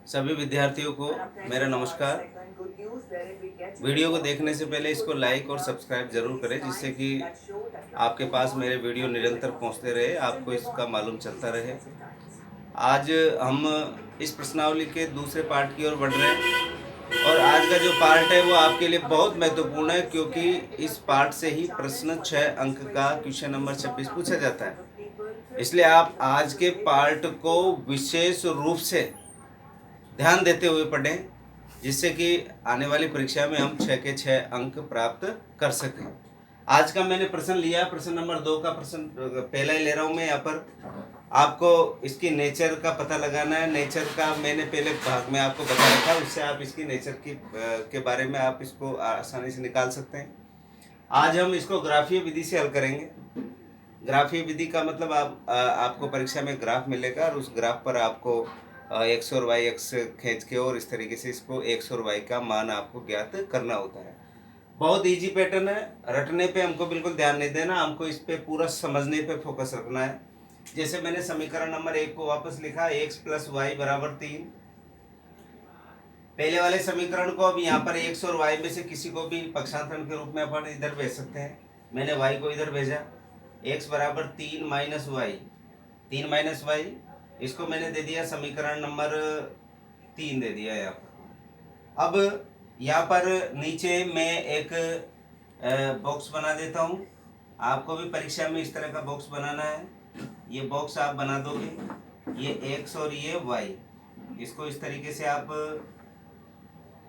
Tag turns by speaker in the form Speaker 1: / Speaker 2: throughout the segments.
Speaker 1: सभी विद्यार्थियों को मेरा नमस्कार। वीडियो को देखने से पहले इसको लाइक और सब्सक्राइब जरूर करें, जिससे कि आपके पास मेरे वीडियो निरंतर पहुंचते रहे, आपको इसका मालूम चलता रहे। आज हम इस प्रश्नावली के दूसरे पार्ट की ओर बढ़ रहे हैं और आज का जो पार्ट है वो आपके लिए बहुत महत्वपूर्ण है, क्योंकि इस पार्ट से ही प्रश्न 6 अंक का क्वेश्चन नंबर 26 पूछा जाता है। इसलिए आप आज के पार्ट को विशेष रूप से ध्यान देते हुए पढ़ें, जिससे कि आने वाली परीक्षा में हम 6 के 6 अंक प्राप्त कर सकें। आज का मैंने प्रश्न लिया, प्रश्न नंबर 2 का प्रश्न पहला ही ले रहा हूं मैं। यहाँ पर आपको इसकी नेचर का पता लगाना है। नेचर का मैंने पहले भाग में आपको बता रखा, उससे आप इसकी नेचर की के बारे में आप इसको आसानी से निकाल सकते हैं। आज हम इसको ग्राफीय विधि से हल करेंगे। ग्राफीय विधि का मतलब आपको परीक्षा में ग्राफ मिलेगा और उस ग्राफ पर आपको एक्स और वाई एक्स खींच के और इस तरीके से इसको एक्स और वाई का मान आपको ज्ञात करना होता है। बहुत इजी पैटर्न है, रटने पे हमको बिल्कुल ध्यान नहीं देना, हमको इस पे पूरा समझने पे फोकस रखना है। जैसे मैंने समीकरण नंबर 1 को वापस लिखा, एक्स प्लस वाई बराबर 3। पहले वाले समीकरण को अब यहाँ पर एक्स और वाई में से किसी को भी पक्षांतरण के रूप में अपन इधर भेज सकते हैं। मैंने वाई को इधर भेजा, एक्स बराबर 3 माइनस वाई, 3 माइनस वाई, इसको मैंने दे दिया समीकरण नंबर 3 दे दिया यहाँ पर। अब यहाँ पर नीचे मैं एक बॉक्स बना देता हूँ। आपको भी परीक्षा में इस तरह का बॉक्स बनाना है। ये बॉक्स आप बना दोगे, ये एक्स और ये वाई, इसको इस तरीके से आप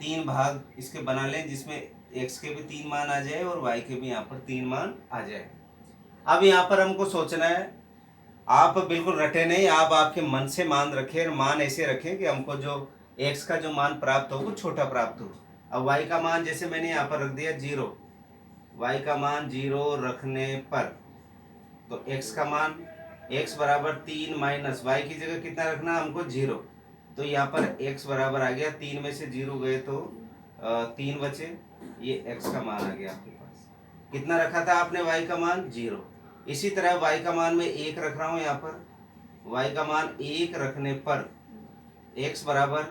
Speaker 1: 3 भाग इसके बना लें, जिसमें एक्स के भी 3 मान आ जाए और वाई के भी यहाँ पर 3 मान आ जाए। अब यहाँ पर हमको सोचना है, आप बिल्कुल रटे नहीं, आप आपके मन से मान रखें, मान ऐसे रखें कि हमको जो x का जो मान प्राप्त हो वो छोटा प्राप्त हो। अब y का मान जैसे मैंने यहाँ पर रख दिया 0, y का मान 0 रखने पर तो x का मान x बराबर 3 माइनस y की जगह कितना रखना हमको 0, तो यहाँ पर x बराबर आ गया 3 में से 0 गए तो 3 बचे, ये x का मान आ गया आपके पास। कितना रखा था आपने y का मान 0। इसी तरह y का मान मैं 1 रख रहा हूँ यहाँ पर, y का मान 1 रखने पर x बराबर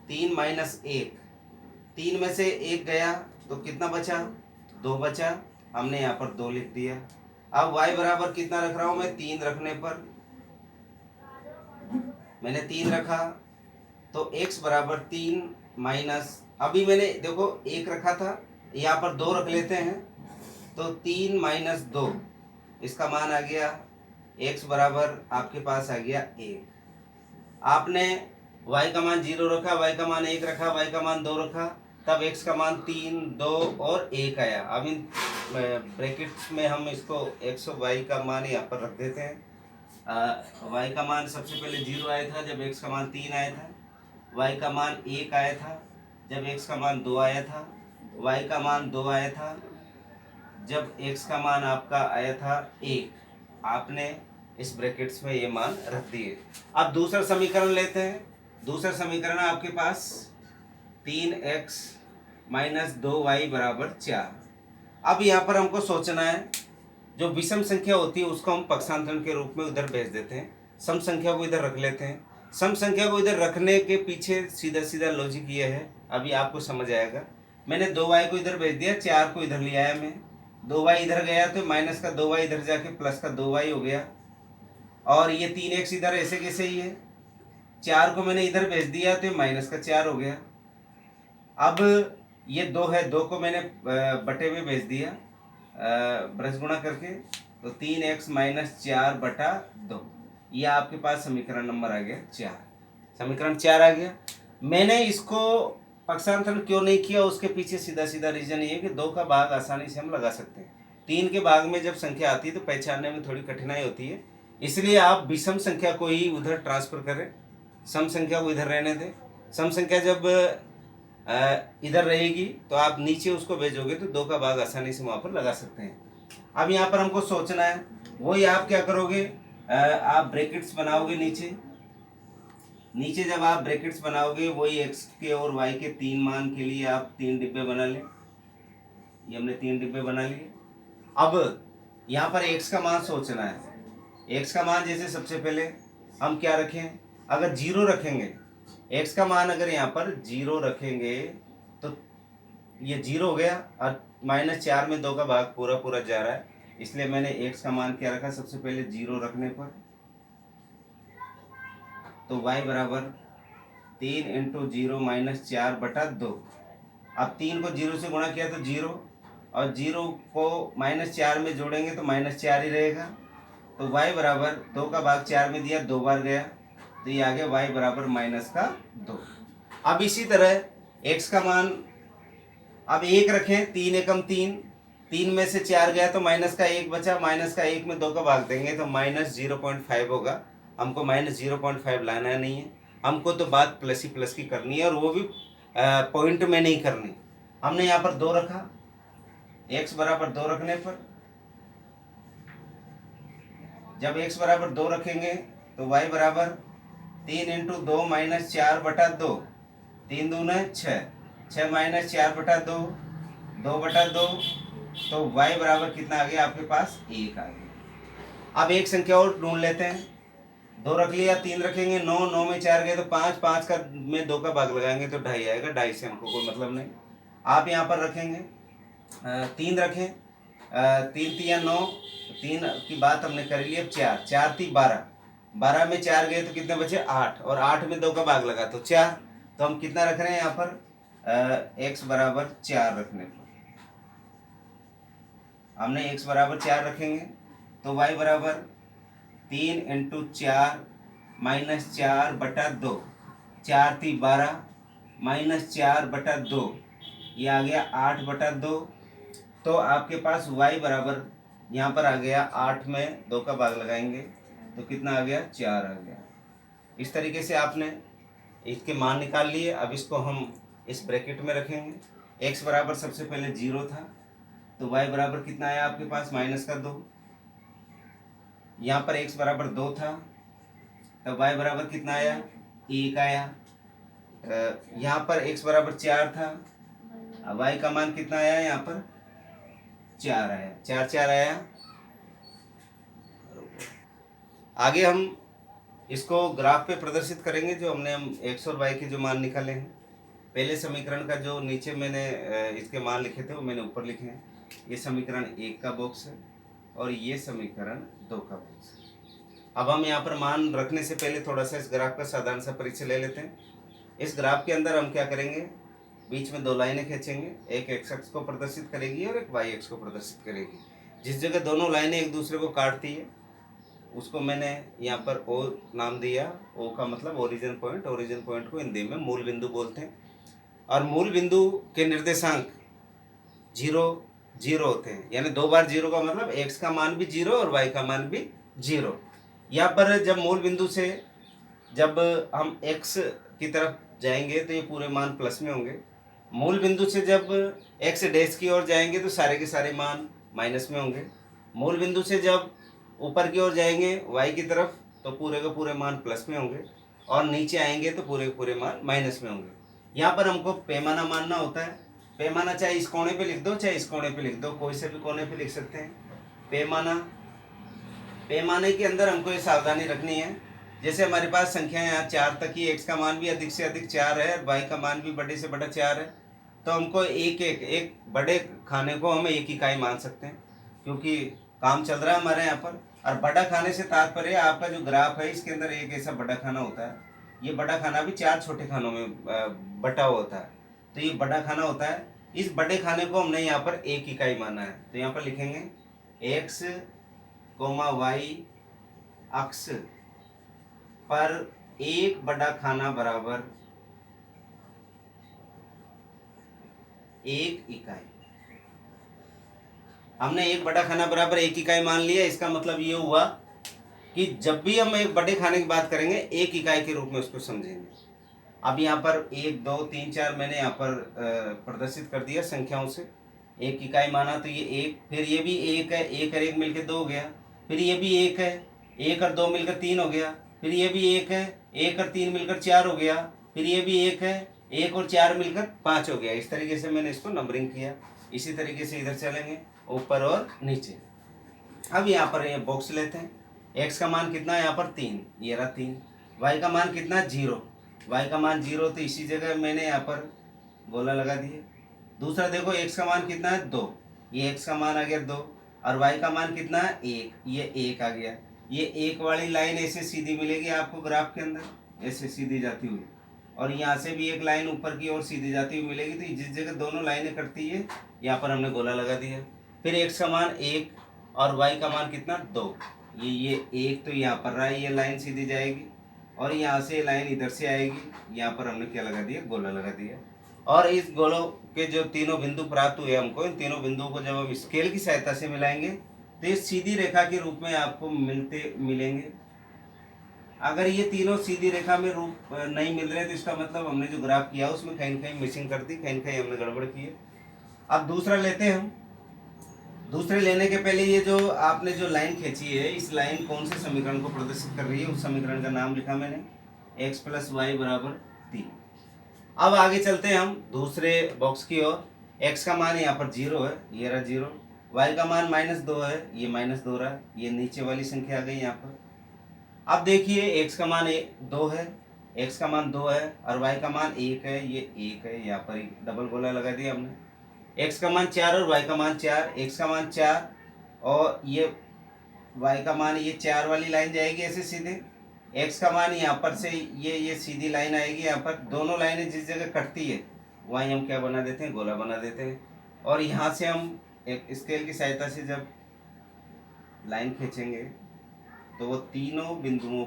Speaker 1: 3 माइनस 1, 3 में से 1 गया तो कितना बचा, 2 बचा, हमने यहाँ पर 2 लिख दिया। अब y बराबर कितना रख रहा हूँ मैं, 3 रखने पर मैंने 3 रखा तो x बराबर 3 माइनस, अभी मैंने देखो 1 रखा था, यहाँ पर 2 रख लेते हैं, तो 3 माइनस 2, इसका मान आ गया x बराबर आपके पास आ गया 1। आपने y का मान 0 रखा, y का मान 1 रखा, y का मान 2 रखा, तब x का मान 3, 2 और 1 आया। अब इन ब्रैकेट्स में हम इसको x और y का मान यहाँ पर रख देते हैं। y का मान सबसे पहले 0 आया था जब x का मान 3 आया था, y का मान 1 आया था जब x का मान 2 आया था, y का मान 2 आया था जब x का मान आपका आया था 1। आपने इस ब्रैकेट्स में ये मान रख दिए। अब दूसरा समीकरण लेते हैं। दूसरा समीकरण है आपके पास 3x माइनस 2y बराबर 4। अब यहाँ पर हमको सोचना है, जो विषम संख्या होती है उसको हम पक्षांतरण के रूप में उधर भेज देते हैं, सम संख्या को इधर रख लेते हैं। सम संख्या को इधर रखने के पीछे सीधा सीधा लॉजिक ये है, अभी आपको समझ आएगा। मैंने 2y को इधर भेज दिया, 4 को इधर ले आया मैं, 2y इधर गया तो माइनस का 2y इधर जाके प्लस का 2y हो गया, और ये 3x इधर ऐसे कैसे ही है, 4 को मैंने इधर भेज दिया तो माइनस का 4 हो गया। अब ये 2 है, 2 को मैंने बटे में भेज दिया ब्रश गुणा करके, तो 3x माइनस 4 बटा 2, ये आपके पास समीकरण नंबर आ गया 4। समीकरण 4 आ गया। मैंने इसको पक्षांतरण क्यों नहीं किया, उसके पीछे सीधा सीधा रीजन ये है कि 2 का भाग आसानी से हम लगा सकते हैं। 3 के भाग में जब संख्या आती है तो पहचानने में थोड़ी कठिनाई होती है, इसलिए आप विषम संख्या को ही उधर ट्रांसफर करें, सम संख्या को इधर रहने दें। सम संख्या जब इधर रहेगी तो आप नीचे उसको भेजोगे तो 2 का भाग आसानी से वहाँ पर लगा सकते हैं। अब यहाँ पर हमको सोचना है, वही आप क्या करोगे, आप ब्रैकेट्स बनाओगे नीचे। नीचे जब आप ब्रैकेट्स बनाओगे, वही x के और y के 3 मान के लिए आप 3 डिब्बे बना लें। ये हमने 3 डिब्बे बना लिए। अब यहाँ पर x का मान सोचना है। x का मान जैसे सबसे पहले हम क्या रखें, अगर 0 रखेंगे, x का मान अगर यहाँ पर 0 रखेंगे तो ये 0 हो गया और -4 में 2 का भाग पूरा पूरा जा रहा है, इसलिए मैंने x का मान क्या रखा, सबसे पहले 0 रखने पर, तो y बराबर 3 × 0 - 4/2। अब 3 को 0 से गुणा किया तो 0, और 0 को -4 में जोड़ेंगे तो -4 ही रहेगा, तो y बराबर 2 का भाग 4 में दिया, 2 बार गया, तो ये आ गया y बराबर -2। अब इसी तरह x का मान अब 1 रखें, 3 एकम 3, 3 में से 4 गया तो -1 बचा, -1 में 2 का भाग देंगे तो -0.5 होगा। हमको -0.5 लाना नहीं है, हमको तो बात प्लस ही प्लस की करनी है, और वो भी पॉइंट में नहीं करनी। हमने यहाँ पर 2 रखा, x बराबर 2 रखने पर, जब x बराबर 2 रखेंगे तो y बराबर 3 × 2 - 4/2, 3 दूना 6, 6 - 4/2, 2/2, तो y बराबर कितना आ गया आपके पास, 1 आ गया। अब एक संख्या और ढूंढ लेते हैं, 2 रख लिया, 3 रखेंगे, 9, 9 में 4 गए तो 5, 5 का में 2 का भाग लगाएंगे तो 2.5 आएगा, 2.5 से हमको कोई मतलब नहीं। आप यहाँ पर रखेंगे 3 रखें, 3 तिया 9, 3 की बात हमने कर ली। अब 4, 4 ती 12, 12 में 4 गए तो कितने बचे, 8, और 8 में 2 का भाग लगा तो 4, तो हम कितना रख रहे हैं यहाँ पर x बराबर 4 रखने पर, हमने x बराबर 4 रखेंगे तो y बराबर 3 × 4 - 4/2, 4 ती 12 -4/2, ये आ गया 8/2, तो आपके पास y बराबर यहाँ पर आ गया 8 में 2 का भाग लगाएंगे तो कितना आ गया, 4 आ गया। इस तरीके से आपने इसके मान निकाल लिए। अब इसको हम इस ब्रैकेट में रखेंगे। x बराबर सबसे पहले 0 था, तो y बराबर कितना आया आपके पास, -2। यहाँ पर x बराबर 2 था, तब y बराबर कितना आया, 1 आया। यहाँ पर x बराबर 4 था, अब y का मान कितना आया, यहाँ पर 4 आया, 4 4 आया। आगे हम इसको ग्राफ पे प्रदर्शित करेंगे, जो हमने हम x और y के जो मान निकाले हैं। पहले समीकरण का जो नीचे मैंने इसके मान लिखे थे वो मैंने ऊपर लिखे हैं। ये समीकरण 1 का बॉक्स है और ये समीकरण 2 का बॉक्स है। अब हम यहाँ पर मान रखने से पहले थोड़ा सा इस ग्राफ का साधारण सा परिचय ले लेते हैं। इस ग्राफ के अंदर हम क्या करेंगे, बीच में 2 लाइनें खींचेंगे, एक x अक्ष को प्रदर्शित करेगी और एक y अक्ष को प्रदर्शित करेगी। जिस जगह दोनों लाइनें एक दूसरे को काटती है उसको मैंने यहाँ पर O नाम दिया। O का मतलब ओरिजिन पॉइंट, ओरिजिन पॉइंट को हिंदी में मूल बिंदु बोलते हैं, और मूल बिंदु के निर्देशांक 0 0 होते हैं, यानी 2 बार 0 का मतलब x का मान भी 0 और y का मान भी 0। यहाँ पर जब मूल बिंदु से जब हम x की तरफ जाएंगे तो ये पूरे मान प्लस में होंगे, मूल बिंदु से जब x डैश की ओर जाएंगे तो सारे के सारे मान माइनस में होंगे, मूल बिंदु से जब ऊपर की ओर जाएंगे y की तरफ तो पूरे के पूरे मान प्लस में होंगे, और नीचे आएंगे तो पूरे के पूरे मान माइनस में होंगे। यहाँ पर हमको पैमाना मानना होता है। पैमाना चाहे इस कोने पे लिख दो चाहे इस कोने पे लिख दो, कोई से भी कोने पे लिख सकते हैं पैमाना। पैमाने के अंदर हमको ये सावधानी रखनी है, जैसे हमारे पास संख्या यहाँ 4 तक ही, x का मान भी अधिक से अधिक 4 है और y का मान भी बड़े से बड़ा 4 है, तो हमको एक बड़े खाने को हम एक इकाई मान सकते हैं, क्योंकि काम चल रहा है हमारे यहाँ पर। और बड़ा खाने से तात्पर्य आपका जो ग्राफ है इसके अंदर एक ऐसा बड़ा खाना होता है, ये बड़ा खाना भी 4 छोटे खानों में बटा हुआ होता है, तो ये बड़ा खाना होता है। इस बड़े खाने को हमने यहाँ पर एक इकाई माना है, तो यहाँ पर लिखेंगे x, y अक्ष पर एक बड़ा खाना बराबर 1 इकाई। हमने एक बड़ा खाना बराबर 1 इकाई मान लिया। इसका मतलब ये हुआ कि जब भी हम एक बड़े खाने की बात करेंगे 1 इकाई के रूप में उसको समझेंगे। अब यहाँ पर 1 2 3 4 मैंने यहाँ पर प्रदर्शित कर दिया संख्याओं से, 1 इकाई माना तो ये 1, फिर ये भी 1 है, 1 और 1 मिलकर 2 हो गया, फिर ये भी 1 है, 1 और 2 मिलकर 3 हो गया, फिर ये भी 1 है, 1 और 3 मिलकर 4 हो गया, फिर ये भी 1 है, 1 और 4 मिलकर 5 हो गया। इस तरीके से मैंने इसको नंबरिंग किया। इसी तरीके से इधर चलेंगे ऊपर और नीचे। अब यहाँ पर ये बॉक्स लेते हैं। x का मान कितना है यहाँ पर 3, ये रहा 3, y का मान कितना 0, y का मान 0, तो इसी जगह मैंने यहाँ पर गोला लगा दिया। दूसरा देखो x का मान कितना है 2, ये x का मान आ गया 2, और y का मान कितना है 1, ये 1 आ गया। ये 1 वाली लाइन ऐसे सीधी मिलेगी आपको ग्राफ के अंदर, ऐसे सीधी जाती हुई, और यहाँ से भी एक लाइन ऊपर की ओर सीधी जाती हुई मिलेगी। तो जिस जगह दोनों लाइनें कटती है यहाँ पर हमने गोला लगा दिया। फिर x का मान 1 और y का मान कितना 2, ये 1 तो यहाँ पर रहा, ये लाइन सीधी जाएगी, और यहाँ से लाइन इधर से आएगी, यहाँ पर हमने क्या लगा दिया, गोला लगा दिया। और इस गोलों के जो तीनों बिंदु प्राप्त हुए हमको, इन तीनों बिंदुओं को जब हम स्केल की सहायता से मिलाएंगे तो ये सीधी रेखा के रूप में आपको मिलेंगे। अगर ये तीनों सीधी रेखा में रूप नहीं मिल रहे तो इसका मतलब हमने जो ग्राफ किया उसमें कहीं कहीं मिसिंग कर दी, कहीं कहीं हमने गड़बड़ की है। अब दूसरा लेते हैं हम। दूसरे लेने के पहले ये जो आपने जो लाइन खींची है, इस लाइन कौन से समीकरण को प्रदर्शित कर रही है, उस समीकरण का नाम लिखा मैंने, x + y = 3। अब आगे चलते हैं हम दूसरे बॉक्स की ओर। x का मान यहाँ पर 0 है, ये रहा 0, y का मान -2 है, ये -2 रहा, ये नीचे वाली संख्या आ गई यहाँ पर। अब देखिए x का मान 2 है, x का मान 2 है, और y का मान 1 है, ये 1 है, यहाँ पर डबल गोला लगा दिया हमने। x का मान 4 और y का मान 4, x का मान 4 और ये y का मान, ये 4 वाली लाइन जाएगी ऐसे सीधे, x का मान यहाँ पर से ये सीधी लाइन आएगी, यहाँ पर दोनों लाइनें जिस जगह कटती है वहीं हम क्या बना देते हैं, गोला बना देते हैं। और यहाँ से हम एक स्केल की सहायता से जब लाइन खींचेंगे तो वो तीनों बिंदुओं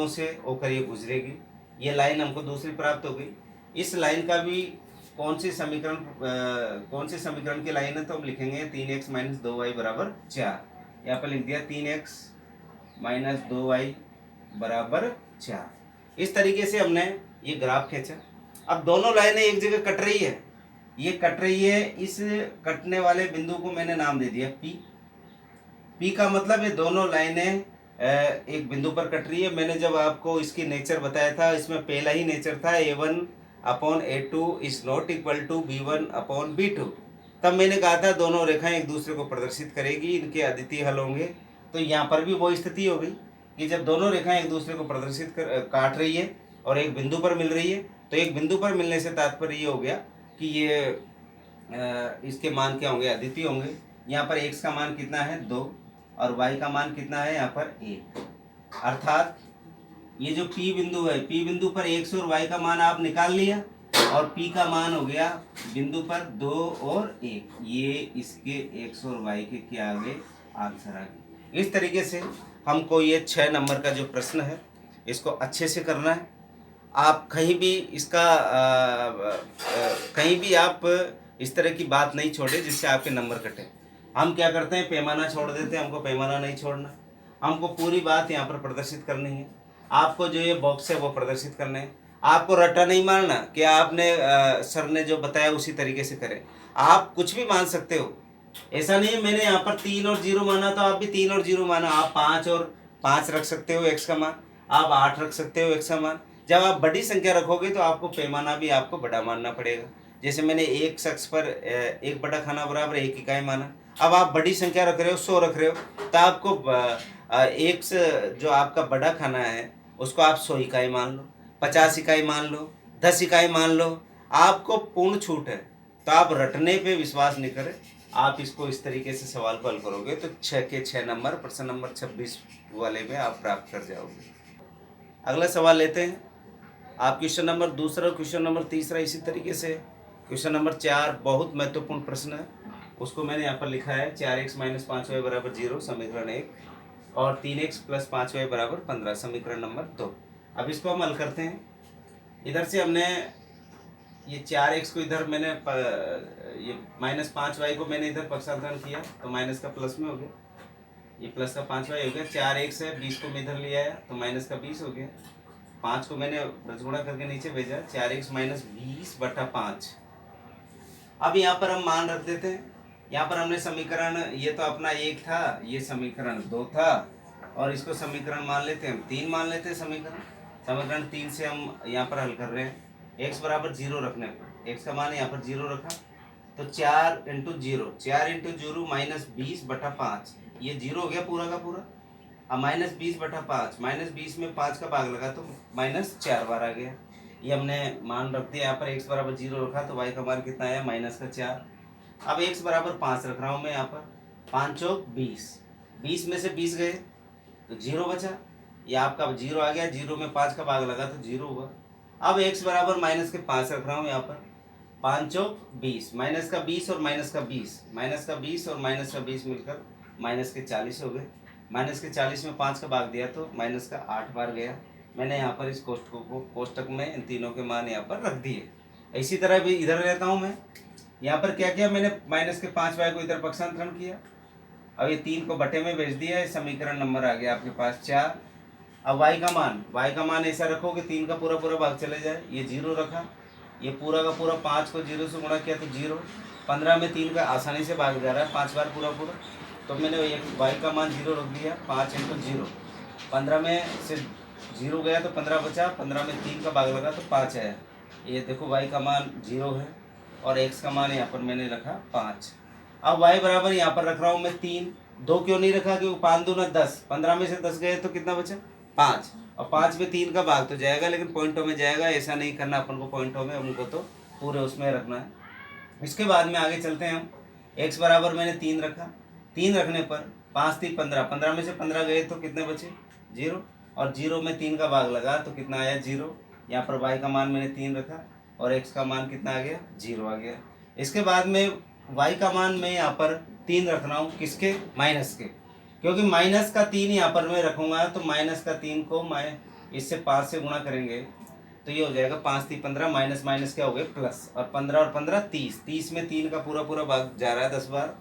Speaker 1: से होकर ये गुजरेगी। ये लाइन हमको दूसरी प्राप्त हो गई। इस लाइन का भी कौन से समीकरण की लाइन है, तो हम लिखेंगे 3x - 2y = 4। यहाँ पर लिख दिया 3x - 2y = 4। इस तरीके से हमने ये ग्राफ खींचा। अब दोनों लाइनें एक जगह कट रही है, ये कट रही है, इस कटने वाले बिंदु को मैंने नाम दे दिया P। P का मतलब ये दोनों लाइनें एक बिंदु पर कट रही है। मैंने जब आपको इसकी नेचर बताया था, इसमें पहला ही नेचर था A1/A2 = B1/B2। तब मैंने कहा था दोनों रेखाएं एक दूसरे को प्रदर्शित करेगी, इनके अद्वितीय हल होंगे। तो यहाँ पर भी वो स्थिति हो गई कि जब दोनों रेखाएं एक दूसरे को प्रदर्शित काट रही है और एक बिंदु पर मिल रही है, तो एक बिंदु पर मिलने से तात्पर्य ये हो गया कि ये इसके मान क्या होंगे, अद्वितीय होंगे। यहाँ पर x का मान कितना है 2 और y का मान कितना है यहाँ पर 1। अर्थात ये जो P बिंदु है, P बिंदु पर x और y का मान आप निकाल लिया, और P का मान हो गया बिंदु पर 2 और 1। ये इसके x और y के क्या आ गए, आंसर आ गए। इस तरीके से हमको ये 6 नंबर का जो प्रश्न है इसको अच्छे से करना है। आप कहीं भी इसका कहीं भी आप इस तरह की बात नहीं छोड़े जिससे आपके नंबर कटे। हम क्या करते हैं, पैमाना छोड़ देते हैं, हमको पैमाना नहीं छोड़ना, हमको पूरी बात यहाँ पर प्रदर्शित करनी है। आपको जो ये बॉक्स है वो प्रदर्शित करने हैं। आपको रट्टा नहीं मारना कि आपने सर ने जो बताया उसी तरीके से करें। आप कुछ भी मान सकते हो, ऐसा नहीं है मैंने यहाँ पर 3 और 0 माना तो आप भी 3 और 0 माना। आप 5 और 5 रख सकते हो x का मान, आप 8 रख सकते हो x का मान। जब आप बड़ी संख्या रखोगे तो आपको पैमाना भी आपको बड़ा मानना पड़ेगा। जैसे मैंने एक शख्स पर 1 बटा खाना बराबर 1 इकाई माना। अब आप बड़ी संख्या रख रहे हो, 100 रख रहे हो, तो आपको एक जो आपका बड़ा खाना है उसको आप 100 इकाई मान लो, 50 इकाई मान लो, 10 इकाई मान लो, आपको पूर्ण छूट है। तो आप रटने पे विश्वास नहीं करें, आप इसको इस तरीके से सवाल को हल करोगे तो 6 के 6 नंबर प्रश्न नंबर 26 वाले में आप प्राप्त कर जाओगे। अगला सवाल लेते हैं। आप क्वेश्चन नंबर 2 और क्वेश्चन नंबर 3 इसी तरीके से। क्वेश्चन नंबर 4 बहुत महत्वपूर्ण प्रश्न है, उसको मैंने यहाँ पर लिखा है 4x - 5y = 0 समीकरण 1 और 3x + 5y = 15 समीकरण नंबर 2। अब इसको हम हल करते हैं। इधर से हमने ये 4x को इधर मैंने ये -5y को मैंने इधर पक्षांतरण किया तो माइनस का प्लस में हो गया, ये प्लस का 5y हो गया। 4x है, 20 को मैं इधर ले आया तो माइनस का 20 हो गया। 5 को मैंने रजगुणा करके नीचे भेजा, 4x - 20/5। अब यहाँ पर हम मान रख देते हैं। यहाँ पर हमने समीकरण, ये तो अपना 1 था, ये समीकरण 2 था, और इसको समीकरण मान लेते हैं हम 3 मान लेते हैं। समीकरण 3 से हम यहाँ पर हल कर रहे हैं। x = 0 रखने पर, x का मान यहाँ पर 0 रखा तो 4 × 0 -20/5, ये 0 हो गया पूरा का पूरा। अब -20/5, -20 में 5 का भाग लगा तो -4 बार आ गया। ये हमने मान रख दिया यहाँ पर, x बराबर 0 रखा तो y का मान कितना आया -4। अब x बराबर 5 रख रहा हूँ मैं यहाँ पर, 5 चौक 20, 20 में से 20 गए तो 0 बचा। ये आपका 0 आ गया, 0 में 5 का भाग लगा तो 0 हुआ। अब x बराबर -5 रख रहा हूँ यहाँ पर, 5 चौक 20, -20 और -20, -20 और -20 मिलकर -40 हो गए। -40 में 5 का भाग दिया तो -8 बार गया। मैंने यहाँ पर इस कोष्टक में इन तीनों के मान यहाँ पर रख दिए। इसी तरह भी इधर रहता हूँ मैं, यहाँ पर क्या किया मैंने, -5y को इधर पक्षांतरण किया। अब ये 3 को बटे में भेज दिया, समीकरण नंबर आ गया आपके पास 4। अब y का मान ऐसा रखो कि 3 का पूरा पूरा भाग चले जाए, ये 0 रखा, ये पूरा का पूरा 5 को 0 से गुणा किया तो 0, 15 में 3 का आसानी से भाग जा रहा है 5 बार पूरा पूरा, तो मैंने y का मान 0 रख दिया, 5 × 0, 15 में से 0 गया तो 15 बचा, 15 में 3 का भाग लगा तो 5 आया। ये देखो y का मान 0 है और x का मान यहाँ पर मैंने रखा 5। अब y बराबर यहाँ पर रख रहा हूँ मैं 3, 2 क्यों नहीं रखा, क्योंकि 5 दूना 10, 15 में से 10 गए तो कितना बचा 5, और 5 में 3 का भाग तो जाएगा लेकिन पॉइंटों में जाएगा, ऐसा नहीं करना अपन को पॉइंटों में, हमको तो पूरे उसमें रखना है। इसके बाद में आगे चलते हैं हम, x बराबर मैंने 3 रखा, 3 रखने पर 5 3 15, 15 में से 15 गए तो कितने बचे 0, और 0 में 3 का भाग लगा तो कितना आया 0। यहाँ पर y का मान मैंने 3 रखा और x का मान कितना आ गया 0 आ गया। इसके बाद में y का मान मैं यहाँ पर 3 रख रहा हूँ, किसके, माइनस के, क्योंकि -3 यहाँ पर मैं रखूँगा तो -3 को मैं इससे 5 से गुणा करेंगे तो ये हो जाएगा 5 3 15, माइनस माइनस क्या हो गए प्लस, और 15 और 15 30, 30 में 3 का पूरा पूरा भाग जा रहा है 10 बार।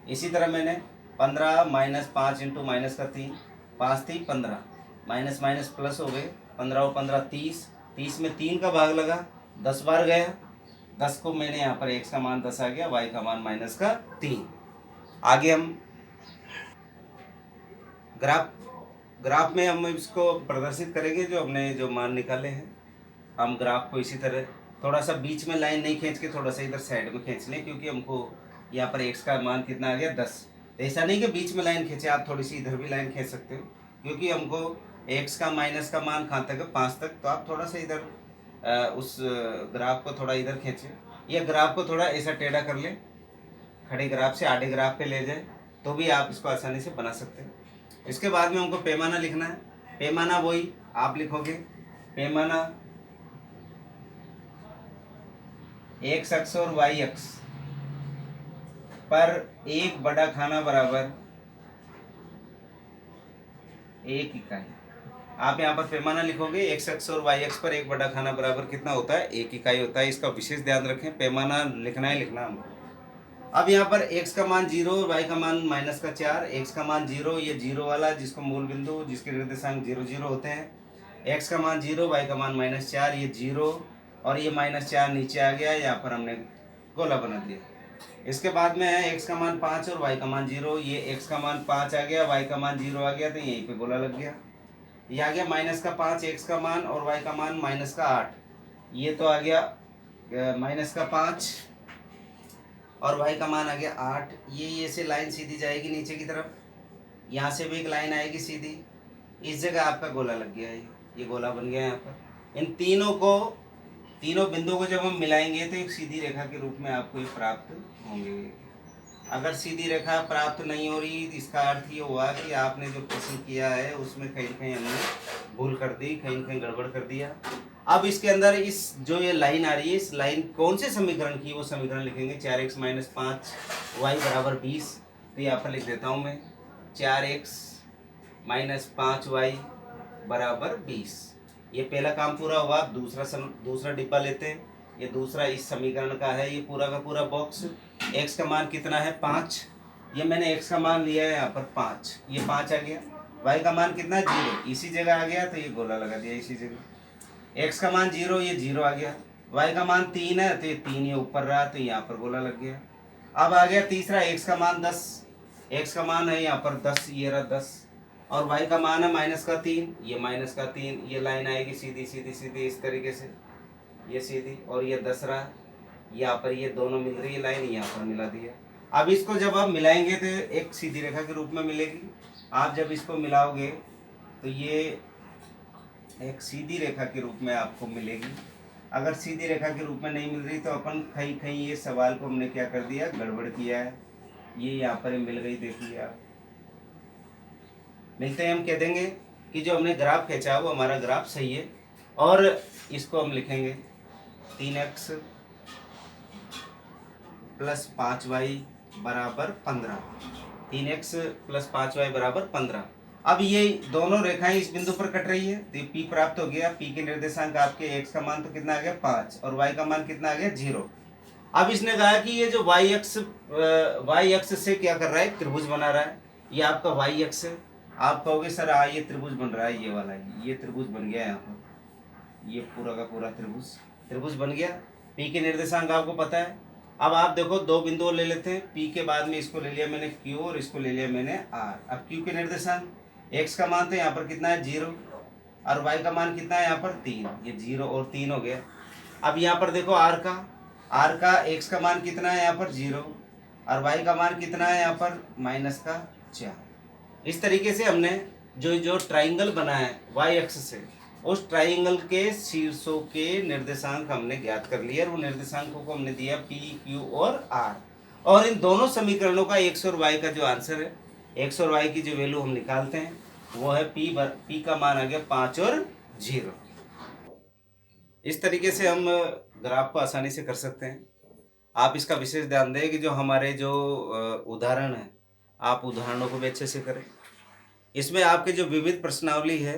Speaker 1: इसी तरह मैंने 15 - 5 × -3, 5 3 15, माइनस माइनस प्लस हो गए, 15 और 15 30, 30 में 3 का भाग लगा 10 बार गया, 10 को मैंने यहाँ पर x का मान 10 आ गया, y का मान -3। आगे हम ग्राफ में हम इसको प्रदर्शित करेंगे, जो हमने जो मान निकाले हैं। हम ग्राफ को इसी तरह थोड़ा सा बीच में लाइन नहीं खींच के थोड़ा सा इधर साइड में खींच लें, क्योंकि हमको यहाँ पर x का मान कितना आ गया 10। ऐसा नहीं कि बीच में लाइन खींचे, आप थोड़ी सी इधर भी लाइन खींच सकते हो, क्योंकि हमको x का माइनस का मान कहाँ तक है 5 तक, तो आप थोड़ा सा इधर उस ग्राफ को थोड़ा इधर खींचे, या ग्राफ को थोड़ा ऐसा टेढ़ा कर लें, खड़े ग्राफ से आधे ग्राफ पे ले जाए तो भी आप इसको आसानी से बना सकते हैं। इसके बाद में हमको पैमाना लिखना है। पैमाना वही आप लिखोगे, पैमाना x अक्ष और y अक्ष पर एक बड़ा खाना बराबर 1 इकाई। आप यहाँ पर पैमाना लिखोगे, x अक्ष और y अक्ष पर एक बड़ा खाना बराबर कितना होता है 1 इकाई होता है। इसका विशेष ध्यान रखें, पैमाना लिखना है लिखना हमको। अब यहाँ पर x का मान 0 और y का मान -4, x का मान 0, ये 0 वाला जिसको मूल बिंदु जिसके निर्देशांक 0 0 होते हैं, x का मान 0, y का मान -4, ये 0 और ये -4 नीचे आ गया, यहाँ पर हमने गोला बना दिया। इसके बाद में है x का मान 5 और y का मान 0, ये x का मान 5 आ गया, y का मान 0 आ गया, तो यहीं पे गोला लग गया। ये आ गया -5 x का मान और y का मान -8, ये तो आ गया -5 और y का मान आ गया 8। ये से लाइन सीधी जाएगी नीचे की तरफ, यहाँ से भी एक लाइन आएगी सीधी, इस जगह आपका गोला लग गया है, ये गोला बन गया यहाँ पर। इन तीनों बिंदुओं को जब हम मिलाएंगे तो एक सीधी रेखा के रूप में आपको ये प्राप्त होंगे। अगर सीधी रेखा प्राप्त नहीं हो रही, इसका अर्थ ये हुआ कि आपने जो प्रश्न किया है उसमें कहीं कहीं हमने भूल कर दी, कहीं कहीं गड़बड़ कर दिया। अब इसके अंदर इस जो ये लाइन आ रही है, इस लाइन कौन से समीकरण की, वो समीकरण लिखेंगे 4x - 5 y = 20। तो यहाँ पर लिख देता हूँ मैं 4x - 5y = 20। ये पहला काम पूरा हुआ। दूसरा डिब्बा लेते हैं, ये दूसरा इस समीकरण का है, ये पूरा का पूरा बॉक्स। x का मान कितना है 5, ये मैंने x का मान लिया है यहाँ पर 5, ये 5 आ गया। y का मान कितना है 0, इसी जगह आ गया तो ये गोला लगा दिया इसी जगह। x का मान 0, ये 0 आ गया। y का मान 3 है तो ये 3 ये ऊपर रहा तो यहाँ पर गोला लग गया। अब आ गया तीसरा, x का मान 10, x का मान है यहाँ पर 10, ये रहा 10, और y का मान है -3, ये -3, ये लाइन आएगी सीधी सीधी सीधी इस तरीके से, ये सीधी, और ये 10 रहा, यहाँ पर ये दोनों मिल रही है लाइन, यहाँ पर मिला दिया। अब इसको जब आप मिलाएंगे तो एक सीधी रेखा के रूप में मिलेगी। आप जब इसको मिलाओगे तो ये एक सीधी रेखा के रूप में आपको मिलेगी। अगर सीधी रेखा के रूप में नहीं मिल रही तो अपन कहीं कहीं ये सवाल को हमने क्या कर दिया, गड़बड़ किया है। ये यहाँ पर मिल गई, देखिए आप। मिलते हैं हम कह देंगे कि जो हमने ग्राफ खींचा वो हमारा ग्राफ सही है, और इसको हम लिखेंगे 3x प्लस 5y बराबर 15। 3x प्लस 5y बराबर 15। अब ये दोनों रेखाएं इस बिंदु पर कट रही है, तो ये P प्राप्त हो गया। P के निर्देशांक आपके x का मान तो कितना आ गया 5, और y का मान कितना आ गया 0। अब इसने कहा कि ये जो y अक्ष से क्या कर रहा है, त्रिभुज बना रहा है। ये आपका y अक्ष है। आप कहोगे सर ये त्रिभुज बन रहा है, ये वाला, ये त्रिभुज बन गया यहाँ पर, ये पूरा का पूरा त्रिभुज बन गया। P के निर्देशांक आपको पता है। अब आप देखो दो बिंदु ले लेते हैं। P के बाद में इसको ले लिया मैंने Q और इसको ले लिया मैंने R। अब Q के निर्देशांक x का मान तो यहाँ पर कितना है 0, और y का मान कितना है यहाँ पर 3। ये 0 और 3 हो गया। अब यहाँ पर देखो r का x का मान कितना है यहाँ पर 0, और y का मान कितना है यहाँ पर -4। इस तरीके से हमने जो ट्राइंगल बना है y अक्ष से, उस ट्राइंगल के शीर्षों के निर्देशांक हमने ज्ञात कर लिए, और वो निर्देशांकों को हमने दिया P, Q और R। और इन दोनों समीकरणों का x और y का जो आंसर है, x और y की जो वैल्यू हम निकालते हैं वो है P का मान आ गया 5 और 0। इस तरीके से हम ग्राफ को आसानी से कर सकते हैं। आप इसका विशेष ध्यान दें कि जो हमारे जो उदाहरण है, आप उदाहरणों को भी अच्छे से करें। इसमें आपके जो विविध प्रश्नावली है,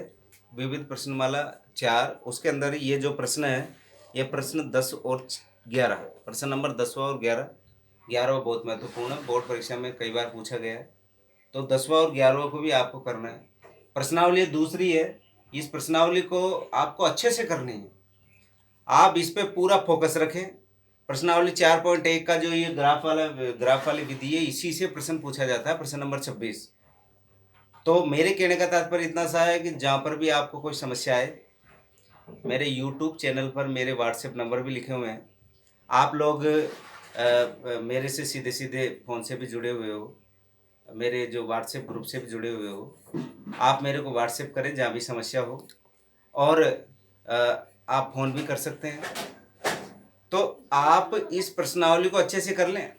Speaker 1: विविध प्रश्नमाला 4, उसके अंदर ये जो प्रश्न है, ये प्रश्न 10 और 11, प्रश्न नंबर 10वां और 11वां बहुत महत्वपूर्ण है, बोर्ड परीक्षा में कई बार पूछा गया है। तो 10वां और 11वां को भी आपको करना है। प्रश्नावली दूसरी है, इस प्रश्नावली को आपको अच्छे से करनी है। आप इस पे पूरा फोकस रखें। प्रश्नावली 4.1 का जो ये ग्राफ वाली विधि है, इसी से प्रश्न पूछा जाता है, प्रश्न नंबर 26। तो मेरे कहने का तात्पर्य इतना सा है कि जहाँ पर भी आपको कोई समस्या है, मेरे YouTube चैनल पर मेरे व्हाट्सएप नंबर भी लिखे हुए हैं। आप लोग मेरे से सीधे सीधे फ़ोन से भी जुड़े हुए हो, मेरे जो व्हाट्सएप ग्रुप से भी जुड़े हुए हो। आप मेरे को व्हाट्सएप करें जहाँ भी समस्या हो, और आप फ़ोन भी कर सकते हैं। तो आप इस प्रश्नावली को अच्छे से कर लें,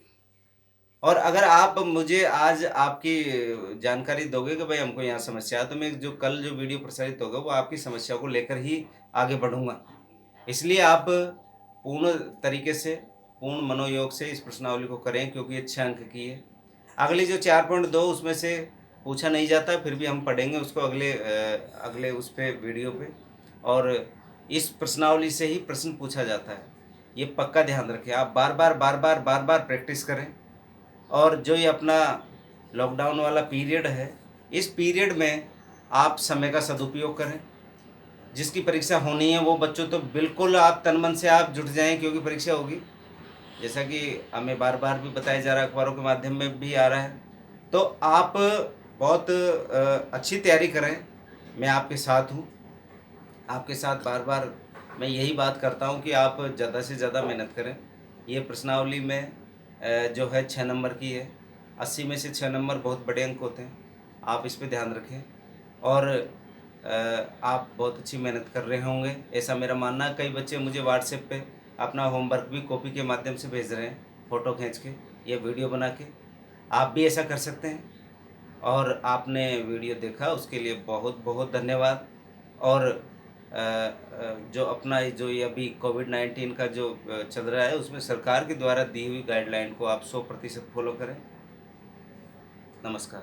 Speaker 1: और अगर आप मुझे आज आपकी जानकारी दोगे कि भाई हमको यहाँ समस्या है, तो मैं जो कल जो वीडियो प्रसारित होगा वो आपकी समस्या को लेकर ही आगे बढ़ूँगा। इसलिए आप पूर्ण तरीके से, पूर्ण मनोयोग से इस प्रश्नावली को करें, क्योंकि ये 6 अंक की है। अगली जो 4.2 उसमें से पूछा नहीं जाता, फिर भी हम पढ़ेंगे उसको अगले उस पर वीडियो पे, और इस प्रश्नावली से ही प्रश्न पूछा जाता है। ये पक्का ध्यान रखें। आप बार बार प्रैक्टिस करें। और जो ये अपना लॉकडाउन वाला पीरियड है, इस पीरियड में आप समय का सदुपयोग करें। जिसकी परीक्षा होनी है वो बच्चों तो बिल्कुल आप तन मन से आप जुट जाएं, क्योंकि परीक्षा होगी, जैसा कि हमें बार बार भी बताया जा रहा है, अखबारों के माध्यम में भी आ रहा है। तो आप बहुत अच्छी तैयारी करें। मैं आपके साथ हूँ, आपके साथ बार बार मैं यही बात करता हूँ कि आप ज़्यादा से ज़्यादा मेहनत करें। ये प्रश्नावली में जो है 6 नंबर की है। 80 में से 6 नंबर बहुत बड़े अंक होते हैं। आप इस पे ध्यान रखें, और आप बहुत अच्छी मेहनत कर रहे होंगे, ऐसा मेरा मानना है। कई बच्चे मुझे व्हाट्सएप पे अपना होमवर्क भी कॉपी के माध्यम से भेज रहे हैं, फ़ोटो खींच के या वीडियो बना के। आप भी ऐसा कर सकते हैं। और आपने वीडियो देखा उसके लिए बहुत बहुत धन्यवाद। और जो अपना जो ये अभी कोविड-19 का जो चल रहा है, उसमें सरकार के द्वारा दी हुई गाइडलाइन को आप 100% फॉलो करें। नमस्कार।